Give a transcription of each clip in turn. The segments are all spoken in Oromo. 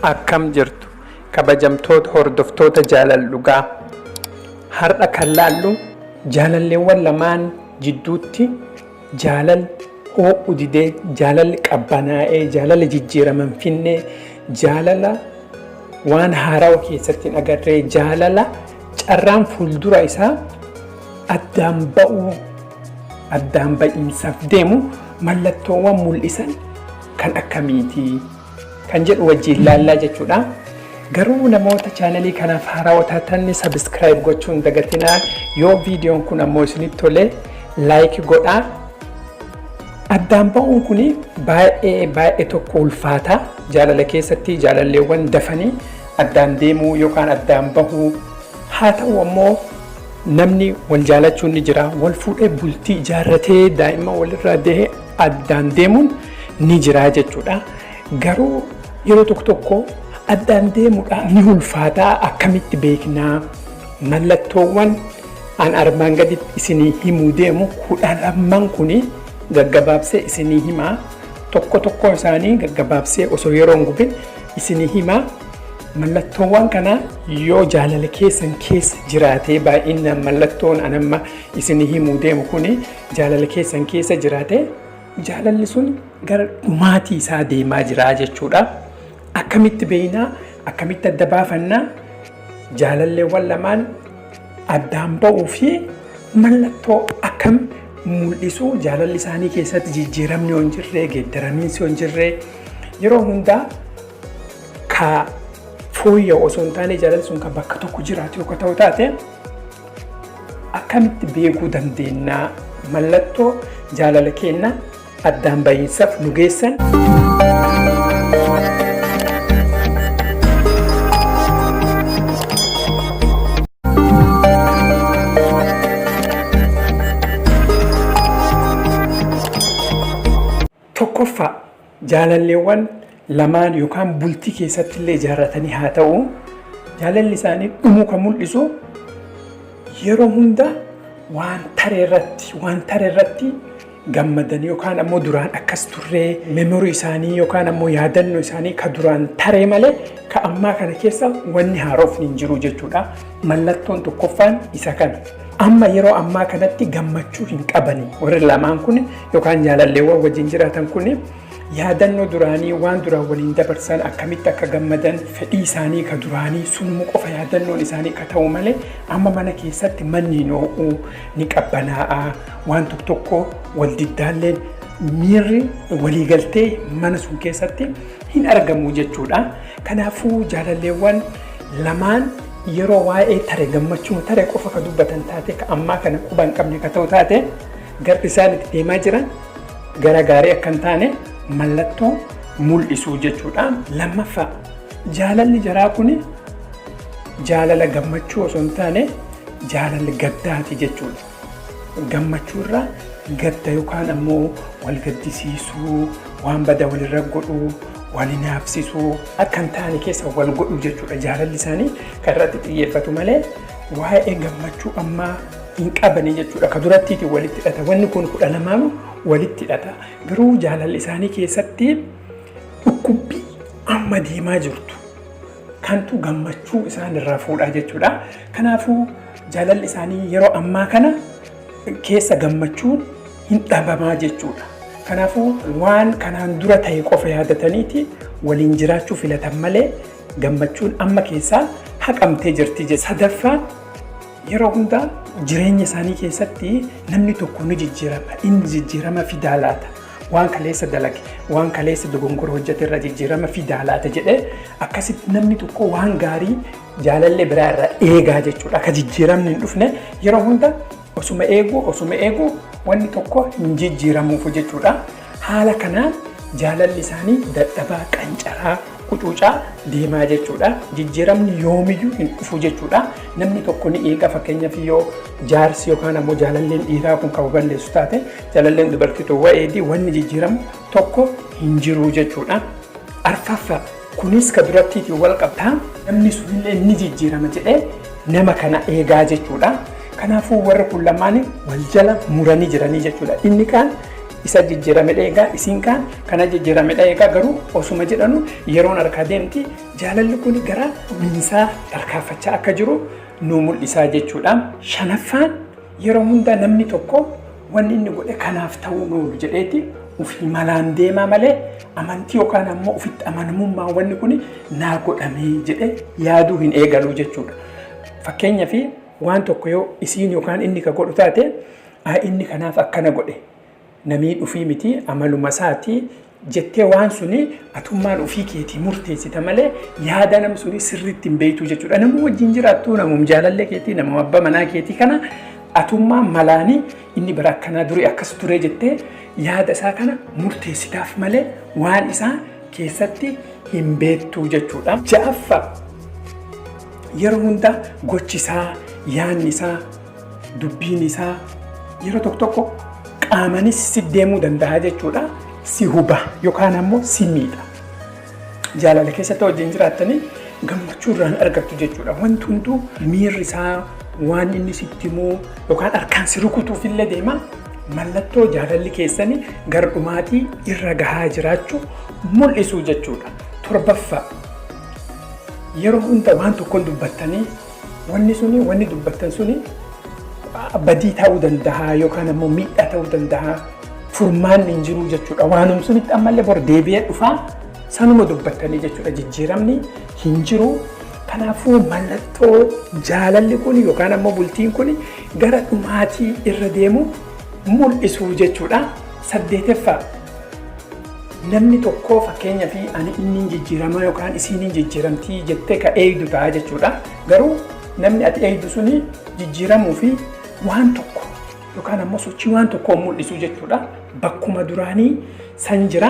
Akkam jirtu kabajamtoota hordoftoota jaalal dhugaa. Har'a kan laallu jaalalleewwan lamaan jidduutti jaalal ho'u didee, jaalal qabbanaa'ee, jaalala jijjiiraman finnee, jaalala waan haarawaa keessatti hin agarree, jaalala carraan fuuldura isaa addaan ba'iinsaaf deemu mallattoowwan mul'isan kan akkamiiti kan jedhu wajjin laallaa jechuudha. Garuu namoota chaanalii kanaaf haarawaa taatan sabiskiraayib gochuun dagatinaa. Yoo viidiyoon kun ammoo isinitti tole laayik godhaa. Addaan ba'uun kun baay'ee tokko ulfaata. Jaalala keessatti jaalalleewwan dafanii addaan deemuu yookaan addaan bahuu. Haa ta'u ammoo namni wal jaalachuun ni jira. Wal fuudhee bultii ijaarratee daa'ima walirraa dahee addaan deemuun ni jira jechuudha. Garuu yeroo tokko addaan deemuudhaan ni ulfaataa. Akkamitti beeknaa? Mallattoowwan an armaan gaditti isinii himuu deemu 12 kuni gaggabaabsee isinii himaa. Tokko isaanii gaggabaabsee osoo yeroo hin gubin isinii himaa. Mallattoowwan kana yoo jaalala keessan keessa jiraatee, baay'inaan mallattoon an amma isinii himuu deemu kuni jaalala keessan keessa jiraatee, jaalalli sun gara dhumaatii isaa deemaa jira jechuudha. Akkamitti beeknaa? Akkamitti adda baafannaa? Jaalalleewwan lamaan addaan ba'uu fi mallattoo akkam mul'isu, jaalalli isaanii keessatti jijjiiramni yoo hin jirre, geeddaramiinsi yoo hin jirre, yeroo hundaa ka fooyya'u osoo hin taane jaalalli sun kan bakka tokko jiraatu yoo ta'u taate akkamitti beekuu dandeenya? Mallattoo jaalala keenya addaan ba'iinsaaf nu geessan. Tokkoffaa jaalalleewwan lamaan yookaan bultii keessatti illee ijaarratanii haa ta'u, jaalalli isaanii dhumuu kan mul'isu yeroo hunda waan tare irratti gammadanii yookaan ammoo duraan akkas turree meemorii isaanii yookaan ammoo yaadannoo isaanii ka duraan taree malee ka ammaa kana keessa wanni haarofni hin jiru jechuudha. Mallattoon tokkoffaan isa kana. Amma yeroo ammaa kanatti gammachuu hin qabani warri lamaan kun yookaan jaalalleewwan wajjin jiraatan kun yaadannoo duraanii waan duraan waliin dabarsan akkamitti akka gammadan fedhii isaanii ka duraanii sunmu qofa yaadannoon isaanii ka ta'u malee amma mana keessatti manni noo'uu ni qabbanaa'a. Waan tokko wal diddaalleen miirri waliigaltee mana sun keessatti hin argamu jechuudha. Kanaafuu jaalalleewwan lamaan yeroo waa'ee tare gammachuu tare qofa ka dubbatan taate ka ammaa kana quba hin qabne ka ta'u taate garbi isaan itti deemaa jiran gara gaarii akka hin taane mallattoo mul'isuu jechuudha. Lammaffaa jaalalli jaraa kun jaalala gammachuu osoo hin taane jaalala gaddaati jechuudha. Gammachuu irraa gadda yookaan ammoo wal gaddisiisuu, waan bada walirra godhuu, waliin hafsisuu akka hin taane keessa wal godhu jechuudha. Jaalalli isaanii kan irratti xiyyeeffatu malee waa'ee gammachuu ammaa hin qabanii jechuudha. Ka durattiiti walitti hidhata. Wanni kun 12 walitti hidhata. Garuu jaalalli isaanii keessatti dhukkubbii amma deemaa jirtu kantu gammachuu isaan irraa fuudhaa jechuudha. Kanaafuu jaalalli isaanii yeroo ammaa kana keessa gammachuun hin dhabamaa jechuudha. Kanaafuu waan kanaan dura ta'e qofa yaadataniiti waliin jiraachuu filatan malee gammachuun amma keessaa haqamtee jirti. Sadaffaan yeroo hundaa jireenya isaanii keessatti namni tokko ni jijjiirama. Inni jijjiirama fidaa laata. Waan kaleessa dalage, waan kaleessa dogongora hojjete irra jijjiirama fidaa laata jedhee akkasitti namni tokko waan gaarii jaalallee biraa irraa eegaa jechuudha. Akka jijjiiramni hin dhufne yeroo hunda osuma eeguu wanni tokko hin jijjiiramuuf jechuudha. Haala kanaan jaalalli isaanii dadhabaa, qancaraa, qucuucaa deemaa jechuudha. Jijjiiramni yoomiyyuu hin dhufu jechuudha. Namni tokko ni eega. Fakkeenyaaf yoo jaarsi yookaan ammoo jaalalleen dhiiraa kun kan balleessu taate jaalalleen dubartii wa'eedii wanni jijjiiramu tokko hin jiru jechuudha. Arfaffaa kunis ka durattiitiin wal qabtaa namni sunillee ni jijjiirama jedhee nama kana eegaa jechuudha. Kanaafuu warra kun lamaan wal jala muranii jiranii jechuudha. Inni kaan isa jijjiiramedha egaa isiin kaan kana jijjiiramedha egaa garuu osuma jedhanu yeroon harkaa deemti jaalalli kun gara dhumiinsaa tarkaanfachaa akka jiru nu mul'isaa jechuudha. Shanaffaan yeroo hunda namni tokko wanni inni godhe kanaaf ta'uu oolu jedheeti ofii malaan deemaa malee amantii yookaan ammoo ofitti amanamummaa wanni kun naa godhamee jedhe yaaduu hin eegalu jechuudha. Fakkeenyaaf waan tokko yoo isiin yookaan inni ka godhu taate inni kanaaf akkana godhe namii dhufii miti amaluma isaati jettee waan suni atummaan ofii keetii murteessita malee yaada nam suni sirriitti hin beektu jechuudha. Namni wajjin jiraattu namum jaalallee keetii namum abbaa manaa keetii kana atummaan malaanii inni bara akkanaa durii akkas ture jettee yaada isaa kana murteessitaaf malee waan isaa keessatti hin beektu jechuudha. Ja'affaa yeroo hunda gochisaa yaanni isaa dubbiin isaa yeroo tokko qaamanis si deemuu danda'a jechuudha. Si huba yookaan ammoo si miidha. Jaalala keessatti wajjin jiraattanii gammachuu irraan argattu jechuudha. Wanti hunduu miirri isaa waan inni sitti himuu yookaan harkaan si rukutuuf illee deema. Mallattoo jaalalli keessanii gara dhumaatii irra gahaa jiraachuu mul'isu jechuudha. Torbaffaa yeroo hunda waan tokkoon dubbattanii wanni dubbattan suni badii ta'uu danda'a yookaan ammoo miidhaa ta'uu danda'a. Furmaan hin jiru jechuudha. Waanum sunitti ammallee bor deebi'ee dhufaa sanuma dubbattanii jechuudha. Jijjiiramni hin jiru. Kanaafuu mallattoo jaalalli kun yookaan ammoo bultiin kun gara dhumaatii irra deemu mul'isu jechuudha. 8ffaa namni tokko fakkeenyaaf ani inni jijjiirama yookaan isiin jijjiiramtii jettee ka eegdu ta'a jechuudha. Garuu namni ati eegdu suni jijjiiramuu fi waan tokko yookaan ammoo sochii waan tokko mul'isu jechuudha. Bakkuma duraanii san jira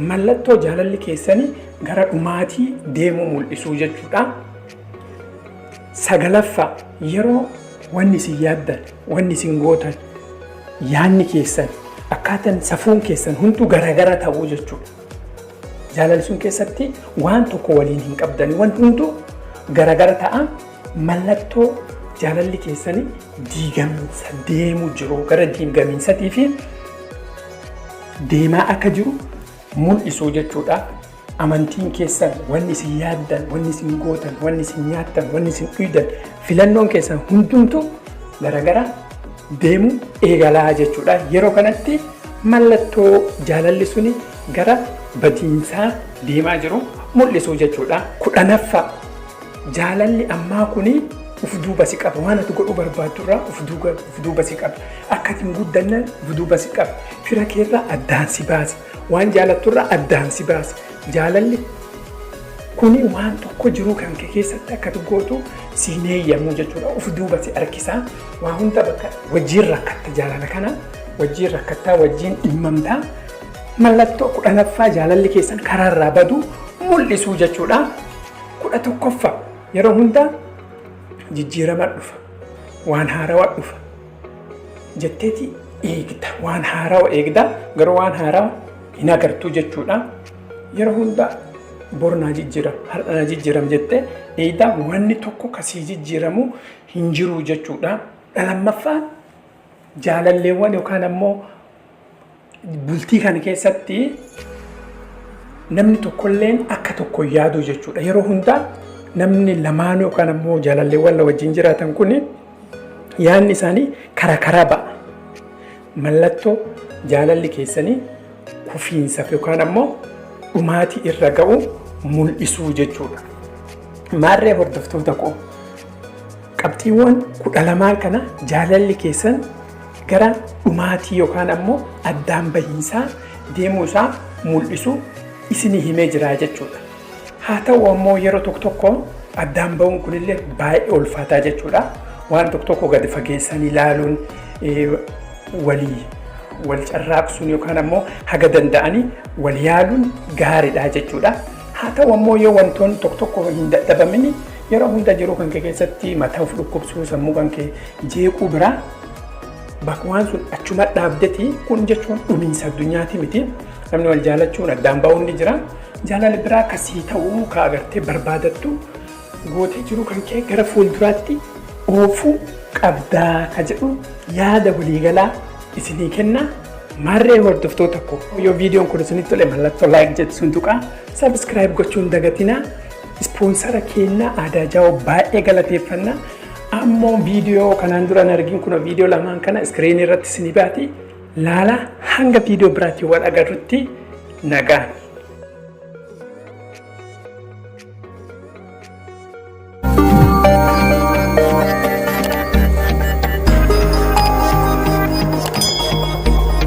mallattoo jaalalli keessanii gara dhumaatii deemu mul'isu jechuudha. 9ffaa yeroo wanni isin yaaddan wanni isin gootan yaanni keessan akkaataan safuun keessan hunduu garagara ta'uu jechuudha. Jaalalli sun keessatti waan tokko waliin hin qabdani wanti hunduu garagara ta'a. Mallattoo jaalalli keessanii diigaminsa deemu jiru gara diigamiinsatii fi deemaa akka jiru mul'isu jechuudha. Amantiin keessan wanni isin yaaddan wanni isin gootan wanni isin nyaattan wanni isin dhuydan filannoon keessan hundumtu garagara deemu eegalaa jechuudha. Yeroo kanatti mallattoo jaalalli suni gara badiinsaa deemaa jiru mul'isu jechuudha. 10ffaa jaalalli ammaa kuni uf duuba si qaba. Waan ati godhuu barbaaddu irraa uf duuba si qaba. Akka ati hin guddanne uf duuba si qaba. Fira keerraa addaan si baasa. Waan jaalattu irraa addaan si baasa. Jaalalli kuni waan tokko jiru kan kee keessatti akka ati gootu siin eeyyamu jechuudha. Uf duuba si harkisa. Waa hunda bakka wajjin rakkatta jaalala kana wajjin rakkattaa wajjin dhimmamtaa. Mallattoo 10ffaa jaalalli keessan karaarraa badu mul'isu jechuudha. 11ffaa yeroo hunda jijjiirama dhufa waan haarawaa dhufa jetteeti eegda waan haarawaa eegda garuu waan haarawaa hin agartu jechuudha. Yeroo hunda bornaa jijjiiram jettee eegda wanni tokko kasii jijjiiramu hin jiru jechuudha. 12ffaan jaalalleewwan yookaan ammoo bultii kana keessatti namni tokkolleen akka tokko yaadu jechuudha. Yeroo hunda namni lamaan yookaan ammoo jaalalleewwan wajjin jiraatan kun yaadni isaanii karaa ba'a. Mallattoo jaalalli keessanii kufiinsaaf yookaan ammoo dhumaatii irra ga'u mul'isu jechuudha. Maarree hordoftoota koo qabxiiwwan 12 kana jaalalli keessan gara dhumaatii yookaan ammoo addaan bahiinsaa deemuu isaa mul'isu isinii himee jira jechuudha. Haa ta'u ammoo yeroo tokko addaan bahuun kunillee baay'ee ulfaataa jechuudha. Waan tokko gadi fageessanii ilaaluun wal carraaqsuun yookaan ammoo haga danda'anii wal yaaluun gaariidha jechuudha. Haa ta'u ammoo yoo wantoonni tokko hin dadhabamin yeroo hunda jiruu kan kee keessatti mataa of dhukkubsuu sammuu kan kee jeequu biraa bakka waan sun achuma dhaabdeti kun jechuun dhumiinsa addunyaati miti. Namni wal jaalachuun addaan bahuun ni jira. Jaalala biraa kasii ta'uu ka agartee barbaadattu gootee jiru kan kee gara fuulduraatti oofuu qabdaa ka jedhu yaada waliigalaa isinii kenna. marree hordoftoota koo yoo viidiyoon kun isinitti tole mallattoo like jettuun tuqaa subscribe gochuun dagatinaa sponsora keenya Aadaa Jaawoo baay'ee galateeffannaa ammoo viidiyoo kanaan duraan argin kun viidiyoo lamaan kana iskiriinii irratti isinii baati laala hanga viidiyoo biraatti wal agarrutti nagaan